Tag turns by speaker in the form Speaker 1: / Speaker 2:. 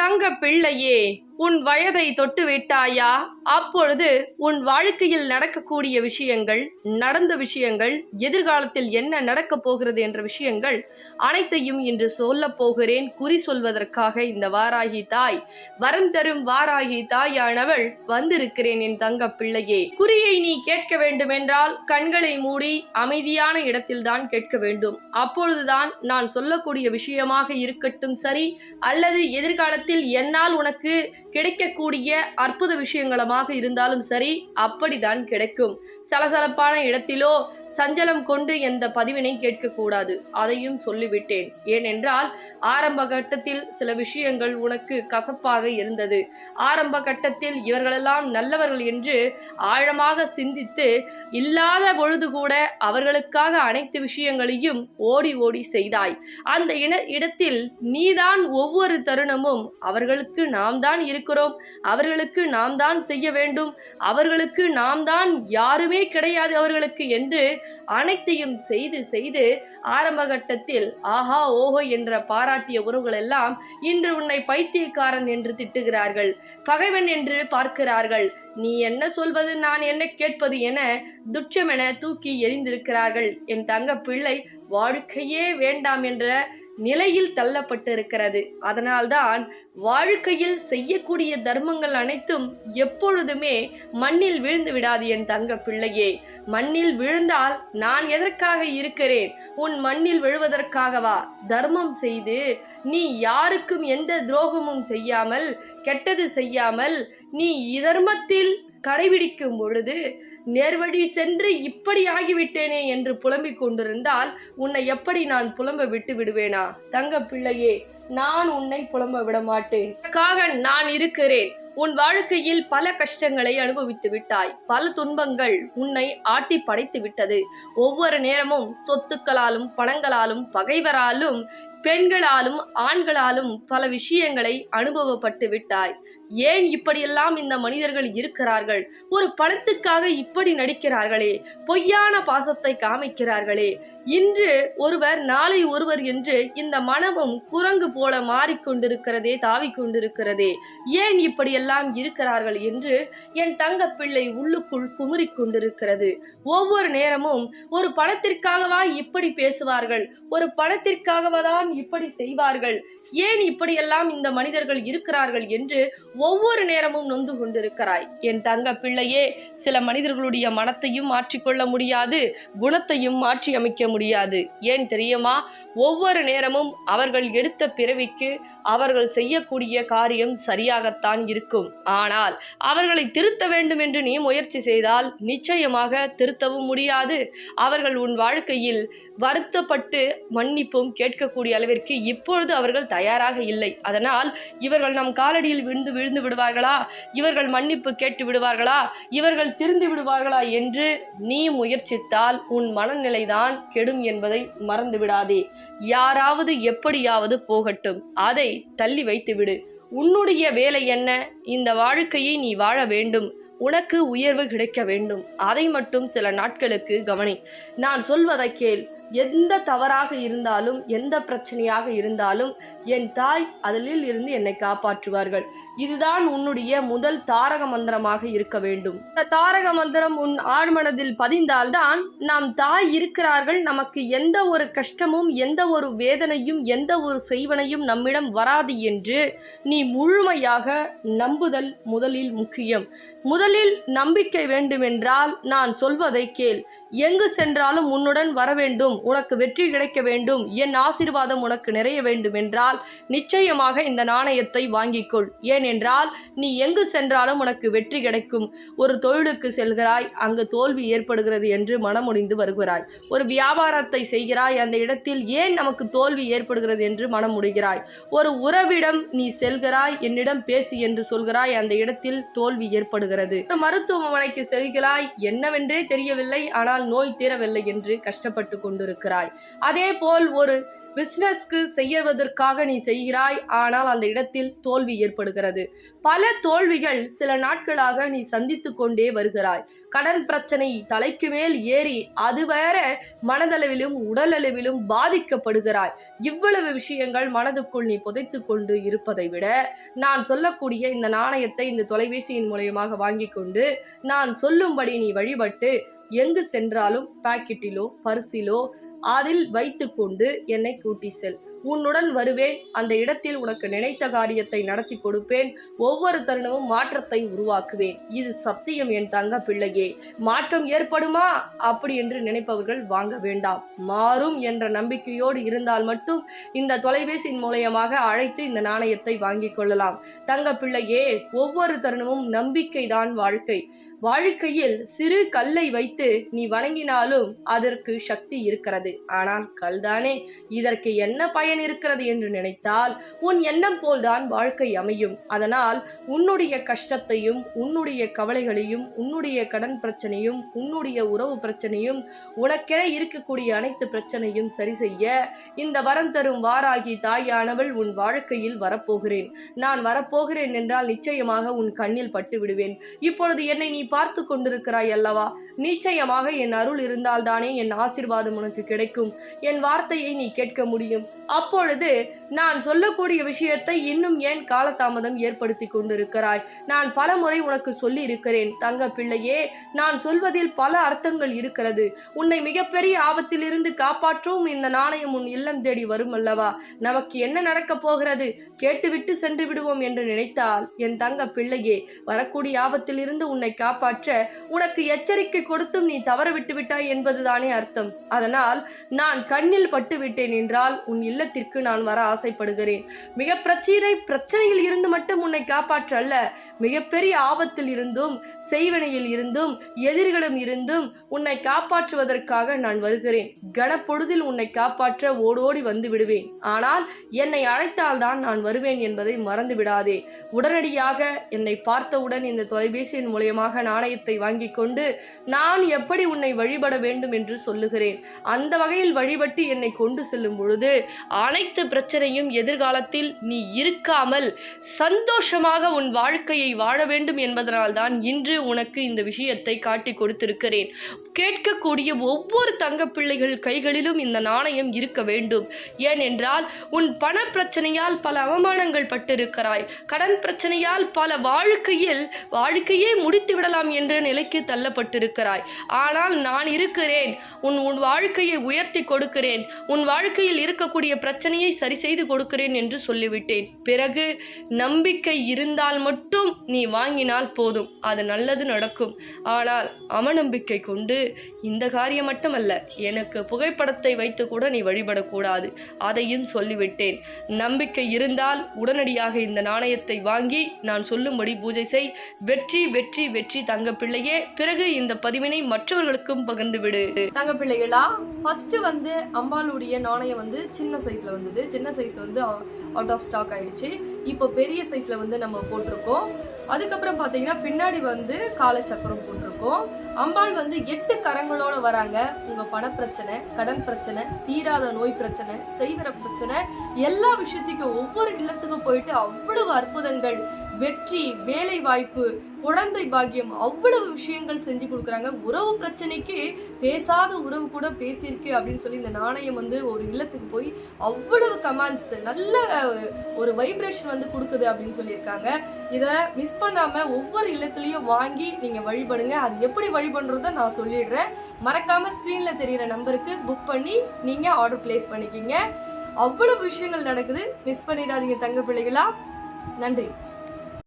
Speaker 1: தங்க பிள்ளையே, உன் வயதை தொட்டு விட்டாயா? அப்பொழுது உன் வாழ்க்கையில் நடக்கக்கூடிய விஷயங்கள், நடந்த விஷயங்கள், எதிர்காலத்தில் என்ன நடக்கப் போகிறது என்ற விஷயங்கள் அனைத்தையும் இன்று சொல்லப் போகிறேன். குறி சொல்வதற்காக இந்த வாராகி தாய், வரம் தரும் வாராகி தாயானவள் வந்திருக்கிறேன் என் தங்க பிள்ளையே. குறியை நீ கேட்க வேண்டும் என்றால் கண்களை மூடி அமைதியான இடத்தில்தான் கேட்க வேண்டும். அப்பொழுதுதான் நான் சொல்லக்கூடிய விஷயமாக இருக்கட்டும் சரி, அல்லது எதிர்காலத்தில் என்னால் உனக்கு கிடைக்கக்கூடிய அற்புத விஷயங்களமாக இருந்தாலும் சரி, அப்படிதான் கிடைக்கும். சலசலப்பான இடத்திலோ சஞ்சலம் கொண்டு எந்த பதிவினை கேட்கக்கூடாது, அதையும் சொல்லிவிட்டேன். ஏனென்றால் ஆரம்ப கட்டத்தில் சில விஷயங்கள் உனக்கு கசப்பாக இருந்தது. ஆரம்ப கட்டத்தில் இவர்களெல்லாம் நல்லவர்கள் என்று ஆழமாக சிந்தித்து இல்லாத பொழுது கூட அவர்களுக்காக அனைத்து விஷயங்களையும் ஓடி ஓடி செய்தாய். அந்த இடத்தில் நீதான் ஒவ்வொரு தருணமும் அவர்களுக்கு நாம் தான் இருக்கிறோம், அவர்களுக்கு நாம் தான் செய்ய வேண்டும், அவர்களுக்கு நாம் தான் யாருமே கிடையாது அவர்களுக்கு என்று அனைத்தையும் செய்து செய்து ஆரம்ப கட்டத்தில் ஆஹா ஓஹோ என்ற பாராட்டிய உறவுகள் எல்லாம் இன்று உன்னை பைத்தியக்காரன் என்று திட்டுகிறார்கள், பகைவன் என்று பார்க்கிறார்கள். நீ என்ன சொல்வது, நான் என்ன கேட்பது என துச்சமென தூக்கி எறிந்திருக்கிறார்கள். என் தங்க பிள்ளை வாழ்க்கையே வேண்டாம் என்ற நிலையில் தள்ளப்பட்டிருக்கிறது. அதனால்தான் வாழ்க்கையில் செய்யக்கூடிய தர்மங்கள் அனைத்தும் எப்பொழுதுமே மண்ணில் விழுந்து விடாது என் தங்க பிள்ளையே. மண்ணில் விழுந்தால் நான் எதற்காக இருக்கிறேன்? உன் மண்ணில் விழுவதற்காகவா? தர்மம் செய்து நீ யாருக்கும் எந்த துரோகமும் செய்யாமல், கெட்டது செய்யாமல், நீ இதர்மத்தில் கடைபிடிக்கும் பொழுது நேர்வழி சென்று இப்படி ஆகிவிட்டேனே என்று புலம்பிக் கொண்டிருந்தால் உன்னை எப்படி நான் புலம்ப விட்டு விடுவேனா? தங்க பிள்ளையே, நான் உன்னை புலம்ப விட மாட்டேன். நான் இருக்கிறேன். உன் வாழ்க்கையில் பல கஷ்டங்களை அனுபவித்து விட்டாய். பல துன்பங்கள் உன்னை ஆட்டி படைத்து விட்டது. ஒவ்வொரு நேரமும் சொத்துக்களாலும், பணங்களாலும், பகைவராலும், பெண்களாலும், ஆண்களாலும் பல விஷயங்களை அனுபவப்பட்டு விட்டாய். ஏன் இப்படியெல்லாம் இந்த மனிதர்கள் இருக்கிறார்கள்? ஒரு பணத்துக்காக இப்படி நடிக்கிறார்களே, பொய்யான பாசத்தை காமிக்கிறார்களே, இன்று ஒருவர் நாளை ஒருவர் என்று இந்த மனமும் குரங்கு போல மாறிக்கொண்டிருக்கிறதே, தாவிக்கொண்டிருக்கிறதே, ஏன் இப்படியெல்லாம் இருக்கிறார்கள் என்று என் தங்க பிள்ளை உள்ளுக்குள் குமுறிக் கொண்டிருக்கிறது. ஒவ்வொரு நேரமும் ஒரு பணத்திற்காகவா இப்படி பேசுவார்கள், ஒரு பணத்திற்காகவாதான் இப்படி செய்வார்கள், ஏன் இப்படியெல்லாம் இந்த மனிதர்கள் இருக்கிறார்கள் என்று ஒவ்வொரு நேரமும் நொந்து கொண்டிருக்கிறாய். என் தங்க பிள்ளையே, சில மனிதர்களுடைய மனத்தையும் மாற்றிக்கொள்ள முடியாது, குணத்தையும் மாற்றி அமைக்க முடியாது. ஏன் தெரியுமா? ஒவ்வொரு நேரமும் அவர்கள் எடுத்த பிறவிக்கு அவர்கள் செய்யக்கூடிய காரியம் சரியாகத்தான் இருக்கும். ஆனால் அவர்களை திருத்த வேண்டும் என்று நீ முயற்சி செய்தால் நிச்சயமாக திருத்தவும் முடியாது. அவர்கள் உன் வாழ்க்கையில் வருத்தப்பட்டு மன்னிப்பும் கேட்கக்கூடிய அளவிற்கு இப்பொழுது அவர்கள் தயாராக இல்லை. அதனால் இவர்கள் நம் காலடியில் விழுந்து விடுவார்களா, இவர்கள் மன்னிப்பு கேட்டு விடுவார்களா, இவர்கள் திருந்து விடுவார்களா என்று நீ முயற்சித்தால் உன் மனநிலைதான் கெடும் என்பதை மறந்து விடாதே. யாராவது எப்படியாவது போகட்டும், அதை தள்ளி வைத்து விடு. உன்னுடைய வேலை என்ன? இந்த வாழ்க்கையை நீ வாழ வேண்டும், உனக்கு உயர்வு கிடைக்க வேண்டும். அதை மட்டும் சில நாட்களுக்கு கவனி. நான் சொல்வதை கேள். எந்த தவறாக இருந்தாலும், எந்த பிரச்சனையாக இருந்தாலும் என் தாய் அதிலில் இருந்து என்னை காப்பாற்றுவார்கள். இதுதான் உன்னுடைய முதல் தாரக மந்திரமாக இருக்க வேண்டும். இந்த தாரக மந்திரம் உன் ஆழ்மனதில் பதிந்தால்தான் நாம் தாய் இருக்கிறார்கள், நமக்கு எந்த ஒரு கஷ்டமும், எந்த ஒரு வேதனையும், எந்த ஒரு செய்வனையும் நம்மிடம் வராது என்று நீ முழுமையாக நம்புதல் முதலில் முக்கியம். முதலில் நம்பிக்கை வேண்டுமென்றால் நான் சொல்வதை கேள். எங்கு சென்றாலும் உன்னுடன் வர வேண்டும், உனக்கு வெற்றி கிடைக்க வேண்டும், என் ஆசீர்வாதம் உனக்கு நிறைய வேண்டும் என்றால் நிச்சயமாக இந்த நாணயத்தை வாங்கிக்கொள். ஏனென்றால் நீ எங்கு சென்றாலும் உனக்கு வெற்றி கிடைக்கும். ஒரு தொழிலுக்கு செல்கிறாய், அங்கு தோல்வி ஏற்படுகிறது என்று மனமுடிந்து வருகிறாய். ஒரு வியாபாரத்தை செய்கிறாய், அந்த இடத்தில் ஏன் நமக்கு தோல்வி ஏற்படுகிறது என்று மனம் முடிகிறாய். ஒரு உறவிடம் நீ செல்கிறாய், என்னிடம் பேசி என்று சொல்கிறாய், அந்த இடத்தில் தோல்வி ஏற்படுகிறது. ஒரு மருத்துவமனைக்கு செல்கிறாய், என்னவென்றே தெரியவில்லை, ஆனால் ஆனால் நோய் தீரவில்லை என்று கஷ்டப்பட்டு கொண்டிருக்கிறாய். அதே போல் ஒரு பிசினஸ்க்கு செய்வதற்காக நீ செய்கிறாய், ஆனால் அந்த இடத்தில் தோல்வி ஏற்படுகிறது. பல தோல்விகள் சில நாட்களாக நீ சந்தித்து கொண்டே வருகிறாய். கடன் பிரச்சனை தலைக்கு மேல் ஏறி அது வேற மனதளவிலும் உடலளவிலும் பாதிக்கப்படுகிறாய். இவ்வளவு விஷயங்கள் மனதுக்குள் நீ புதைத்து கொண்டு இருப்பதை விட நான் சொல்லக்கூடிய இந்த நாணயத்தை இந்த தொலைபேசியின் மூலமாக வாங்கி கொண்டு நான் சொல்லும்படி நீ வழிபட்டு எங்கு சென்றாலும் பாக்கெட்டிலோ பர்சிலோ அதில் வைத்து கொண்டு என்னை கூட்டி செல். உன்னுடன் வருவேன். அந்த இடத்தில் உனக்கு நினைத்த காரியத்தை நடத்தி கொடுப்பேன். ஒவ்வொரு தருணமும் மாற்றத்தை உருவாக்குவேன். இது சத்தியம் என் தங்க பிள்ளையே. மாற்றம் ஏற்படுமா அப்படி என்று நினைப்பவர்கள் வாங்க வேண்டாம். மாறும் என்ற நம்பிக்கையோடு இருந்தால் மட்டும் இந்த தொலைபேசியின் மூலமாக அழைத்து இந்த நாணயத்தை வாங்கிக் கொள்ளலாம். தங்க பிள்ளையே, ஒவ்வொரு தருணமும் நம்பிக்கை தான் வாழ்க்கை. வாழ்க்கையில் சிறு கல்லை வைத்து நீ வணங்கினாலும் அதற்கு சக்தி இருக்கிறது. ஆனால் கல்தானே, இதற்கு என்ன பயன் இருக்கிறது என்று நினைத்தால் உன் எண்ணம் போல்தான் வாழ்க்கை அமையும். அதனால் உன்னுடைய கஷ்டத்தையும் உன்னுடைய கவலைகளையும் உன்னுடைய கடன் பிரச்சனையும் உன்னுடைய உறவு பிரச்சனையும் உனக்கென இருக்கக்கூடிய அனைத்து பிரச்சனையும் சரி செய்ய இந்த வரம் தரும் வாராகி தாயானவள் உன் வாழ்க்கையில் வரப்போகிறேன். நான் வரப்போகிறேன் என்றால் நிச்சயமாக உன் கண்ணில் பட்டு விடுவேன். இப்பொழுது என்னை நீ பார்த்து கொண்டிருக்கிறாய் அல்லவா? நிச்சயமாக என் அருள் இருந்தால்தானே என் ஆசீர்வாதம் உனக்கு கிடைக்கும். என் வார்த்தையை நீ கேட்க முடியும். அப்பொழுது நான் சொல்லக்கூடிய விஷயத்தை இன்னும் ஏன் காலதாமதம் ஏற்படுத்தி கொண்டிருக்கிறாய்? நான் பல முறை உனக்கு சொல்லி இருக்கிறேன். தங்க பிள்ளையே, நான் சொல்வதில் பல அர்த்தங்கள் இருக்கிறது. உன்னை மிகப்பெரிய ஆபத்திலிருந்து காப்பாற்றும் இந்த நாணயம் உன் இல்லம் தேடி வரும் அல்லவா? நமக்கு என்ன நடக்கப் போகிறது? கேட்டுவிட்டு சென்று விடுவோம் என்று நினைத்தால் என் தங்க பிள்ளையே, வரக்கூடிய ஆபத்திலிருந்து உன்னை காப்பாற்ற உனக்கு எச்சரிக்கை கொடுத்தும் நீ தவற விட்டு விட்டாய் என்பதுதானே அர்த்தம். அதனால் நான் கண்ணில் பட்டு விட்டேன் என்றால் உன் இல்லத்திற்கு நான் வர ஆசைப்படுகிறேன். மிக பிரச்சனையில் இருந்து மட்டும் உன்னை காப்பாற்ற அல்ல, மிகப்பெரிய ஆபத்தில் இருந்தும் செய்வினையில் இருந்தும் எதிரிகளிடம் இருந்தும் உன்னை காப்பாற்றுவதற்காக நான் வருகிறேன். கனப்பொழுதில் உன்னை காப்பாற்ற ஓடோடி வந்து விடுவேன். ஆனால் என்னை அழைத்தால்தான் நான் வருவேன் என்பதை மறந்து விடாதே. உடனடியாக என்னை பார்த்தவுடன் இந்த தொலைபேசியின் மூலமாக நாணயத்தை வாங்கி கொண்டு நான் எப்படி உன்னை வழிபட வேண்டும் என்று சொல்லுகிறேன். அந்த வகையில் வழிபட்டு என்னை கொண்டு செல்லும் பொழுது அனைத்து பிரச்சனையும் எதிர்காலத்தில் நீ இருக்காமல் சந்தோஷமாக உன் வாழ்க்கையை வாழ வேண்டும் என்பதனால்தான் இன்று உனக்கு இந்த விஷயத்தை காட்டி கொடுத்திருக்கிறேன். கேட்கக்கூடிய ஒவ்வொரு தங்க பிள்ளைகள் கைகளிலும் இந்த நாணயம் இருக்க வேண்டும். ஏனென்றால் உன் பண பிரச்சனையால் பல அவமானங்கள் பட்டிருக்கிறாய். கடன் பிரச்சனையால் பல வாழ்க்கையே முடித்து விடலாம் என்ற நிலைக்கு தள்ளப்பட்டிருக்கிறாய். ஆனால் நான் இருக்கிறேன். உன் வாழ்க்கையை உயர்த்தி கொடுக்கிறேன். உன் வாழ்க்கையில் இருக்கக்கூடிய பிரச்சனையை சரி செய்து கொடுக்கிறேன் என்று சொல்லிவிட்டேன். பிறகு நம்பிக்கை இருந்தால் மட்டும் நீ வாங்கினால் போதும், அது நல்லது நடக்கும். ஆனால் அவநம்பிக்கை கொண்டு இந்த காரியம் மட்டுமல்ல, எனக்கு புகைப்படத்தை வைத்து கூட நீ வழிபடக்கூடாது, அதையும் சொல்லிவிட்டேன். நம்பிக்கை இருந்தால் உடனடியாக இந்த நாணயத்தை வாங்கி நான் சொல்லும்படி பூஜை செய். வெற்றி வெற்றி வெற்றி தங்க பிள்ளையே. பிறகு இந்த பதிவினை மற்றவர்களுக்கும் பகிர்ந்து விடு. தங்க பிள்ளைகளா, ஃபர்ஸ்ட் அம்பாளுடைய நாணயம் சின்ன சைஸ்ல வந்தது. சின்ன சைஸ் அவுட் ஆஃப் ஸ்டாக் ஆயிடுச்சு. இப்போ பெரிய சைஸ்ல நம்ம போட்டிருக்கோம். அதுக்கப்புறம் பாத்தீங்கன்னா பின்னாடி காலச்சக்கரம் போட்டிருக்கோம். அம்பாள் 8 கரங்களோட வராங்க. உங்க பண பிரச்சனை, கடன் பிரச்சனை, தீராத நோய் பிரச்சனை, செய்வர பிரச்சனை, எல்லா விஷயத்துக்கும் ஒவ்வொரு இல்லத்துக்கும் போயிட்டு அவ்வளவு அற்புதங்கள், வெற்றி, வேலை வாய்ப்பு, குழந்தை பாக்கியம், அவ்வளவு விஷயங்கள் செஞ்சு கொடுக்குறாங்க. உறவு பிரச்சனைக்கு பேசாத உறவு கூட பேசியிருக்கு அப்படின்னு சொல்லி இந்த நாணயம் ஒரு இல்லத்துக்கு போய் அவ்வளவு கமெண்ட்ஸ், நல்ல ஒரு வைப்ரேஷன் கொடுக்குது அப்படின்னு சொல்லியிருக்காங்க. இதை மிஸ் பண்ணாம ஒவ்வொரு இல்லத்துலயும் வாங்கி நீங்க வழிபடுங்க. அது எப்படி வழிபடுறத நான் சொல்லிடுறேன். மறக்காம ஸ்கிரீன்ல தெரியிற நம்பருக்கு புக் பண்ணி நீங்க ஆர்டர் பிளேஸ் பண்ணிக்கிங்க. அவ்வளவு விஷயங்கள் நடக்குது. மிஸ் பண்ணிடாதீங்க தங்க பிள்ளைகளா. நன்றி.